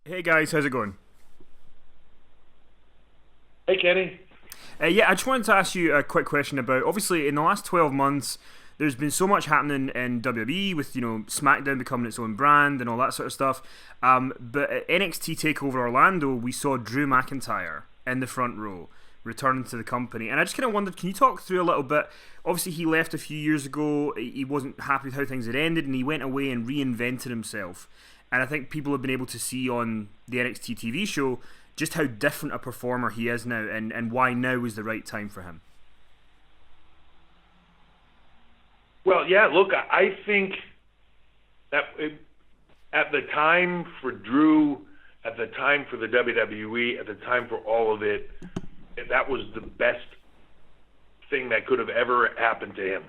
Hey guys, how's it going? Hey, Kenny. Yeah, I just wanted to ask you a quick question about obviously in the last 12 months, there's been so much happening in WWE with SmackDown becoming its own brand and all that sort of stuff. But at NXT Takeover Orlando, we saw Drew McIntyre in the front row returning to the company, and I just kind of wondered, can you talk through a little bit? Obviously, he left a few years ago. He wasn't happy with how things had ended, and he went away and reinvented himself. And I think people have been able to see on the NXT TV show just how different a performer he is now, and why now is the right time for him. Well, yeah, look, I think that at the time for Drew, at the time for the WWE, at the time for all of it, that was the best thing that could have ever happened to him.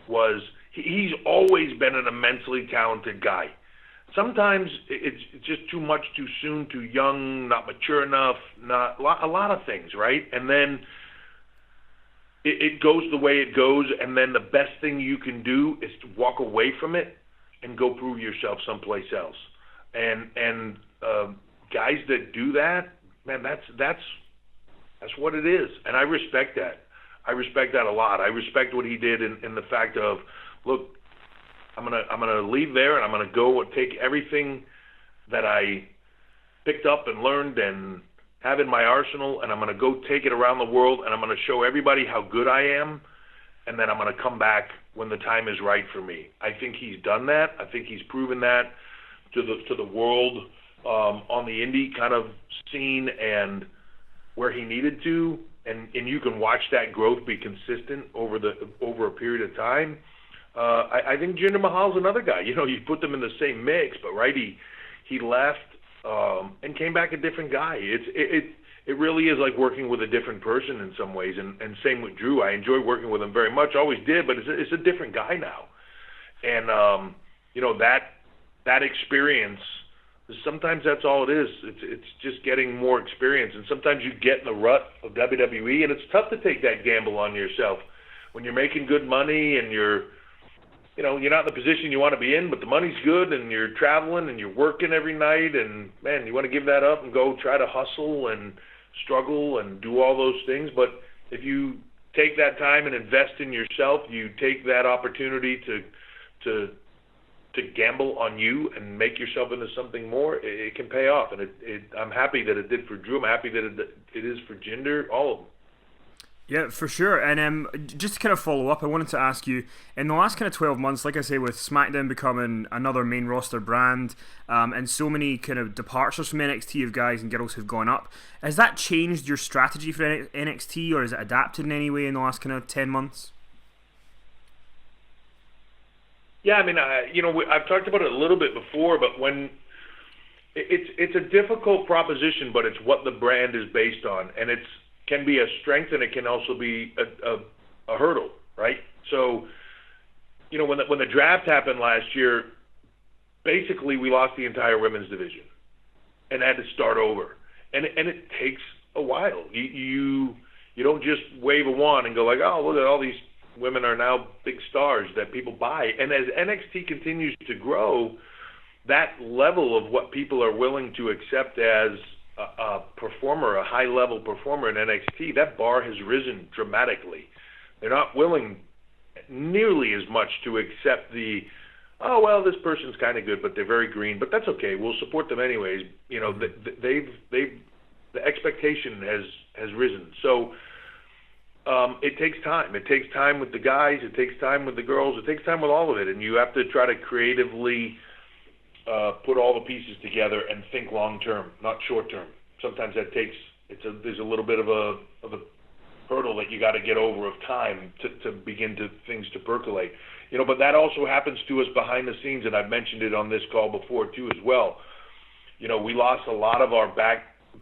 Was he's always been an immensely talented guy. Sometimes it's just too much too soon, too young, not mature enough, not a lot of things, right? And then it goes the way it goes, and then the best thing you can do is to walk away from it and go prove yourself someplace else. And guys that do that, man, that's what it is, and I respect that. I respect that a lot. I respect what he did in the fact of, look, I'm gonna leave there and I'm gonna go and take everything that I picked up and learned and have in my arsenal, and I'm gonna go take it around the world, and I'm gonna show everybody how good I am, and then I'm gonna come back when the time is right for me. I think he's done that. I think he's proven that to the world on the indie kind of scene and where he needed to, and you can watch that growth be consistent over a period of time. I think Jinder Mahal's another guy. You put them in the same mix, but right, he left and came back a different guy. It really is like working with a different person in some ways, and same with Drew. I enjoy working with him very much, always did, but it's a different guy now, and that experience. Sometimes that's all it is. It's just getting more experience, and sometimes you get in the rut of WWE, and it's tough to take that gamble on yourself when you're making good money and you're not in the position you want to be in, but the money's good, and you're traveling and you're working every night, and man, you want to give that up and go try to hustle and struggle and do all those things. But if you take that time and invest in yourself, you take that opportunity to gamble on you and make yourself into something more, it can pay off. And I'm happy that it did for Drew. I'm happy that it is for Jinder, all of them. Yeah, for sure. And just to kind of follow up, I wanted to ask you, in the last kind of 12 months, like I say, with SmackDown becoming another main roster brand, and so many kind of departures from NXT of guys and girls who've gone up, has that changed your strategy for NXT, or has it adapted in any way in the last kind of 10 months? Yeah, I mean, I've talked about it a little bit before, but when it's a difficult proposition, but it's what the brand is based on, and it's can be a strength and it can also be a hurdle, right? So, when the draft happened last year, basically we lost the entire women's division and had to start over, and it takes a while. You don't just wave a wand and go like, oh, look at all these women are now big stars that people buy. And as NXT continues to grow, that level of what people are willing to accept as a performer, a high-level performer in NXT, that bar has risen dramatically. They're not willing nearly as much to accept oh, well, this person's kind of good, but they're very green, but that's okay. We'll support them anyways. The expectation has risen. So it takes time. It takes time with the guys. It takes time with the girls. It takes time with all of it, and you have to try to creatively put all the pieces together and think long term, not short term. Sometimes that there's a little bit of a hurdle that you got to get over of time to begin things to percolate. But that also happens to us behind the scenes, and I've mentioned it on this call before too as well. We lost a lot of our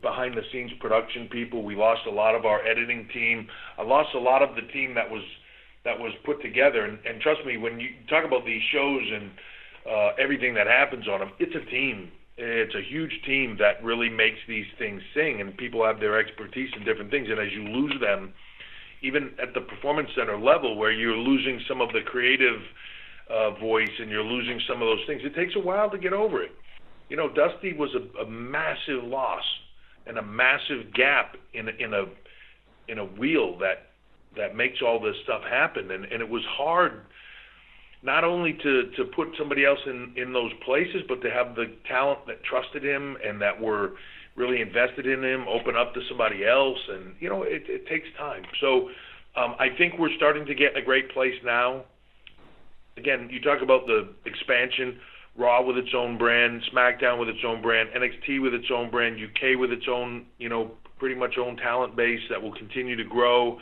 behind the scenes production people. We lost a lot of our editing team. I lost a lot of the team that was put together. And trust me, when you talk about these shows and everything that happens on them, it's a team. It's a huge team that really makes these things sing, and people have their expertise in different things. And as you lose them, even at the performance center level, where you're losing some of the creative voice and you're losing some of those things, it takes a while to get over it. Dusty was a massive loss and a massive gap in a wheel that makes all this stuff happen, and it was hard not only to put somebody else in those places, but to have the talent that trusted him and that were really invested in him open up to somebody else, and it takes time. So I think we're starting to get in a great place now. Again, you talk about the expansion, Raw with its own brand, SmackDown with its own brand, NXT with its own brand, UK with its own, pretty much own talent base that will continue to grow.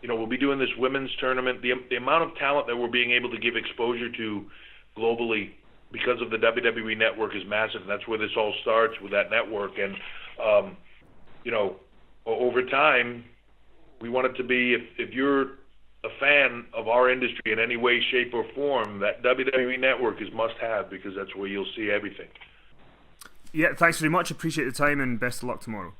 We'll be doing this women's tournament. The amount of talent that we're being able to give exposure to globally because of the WWE Network is massive. And that's where this all starts, with that network. And, over time, we want it to be, if you're a fan of our industry in any way, shape, or form, that WWE Network is must-have, because that's where you'll see everything. Yeah, thanks very much. Appreciate the time, and best of luck tomorrow.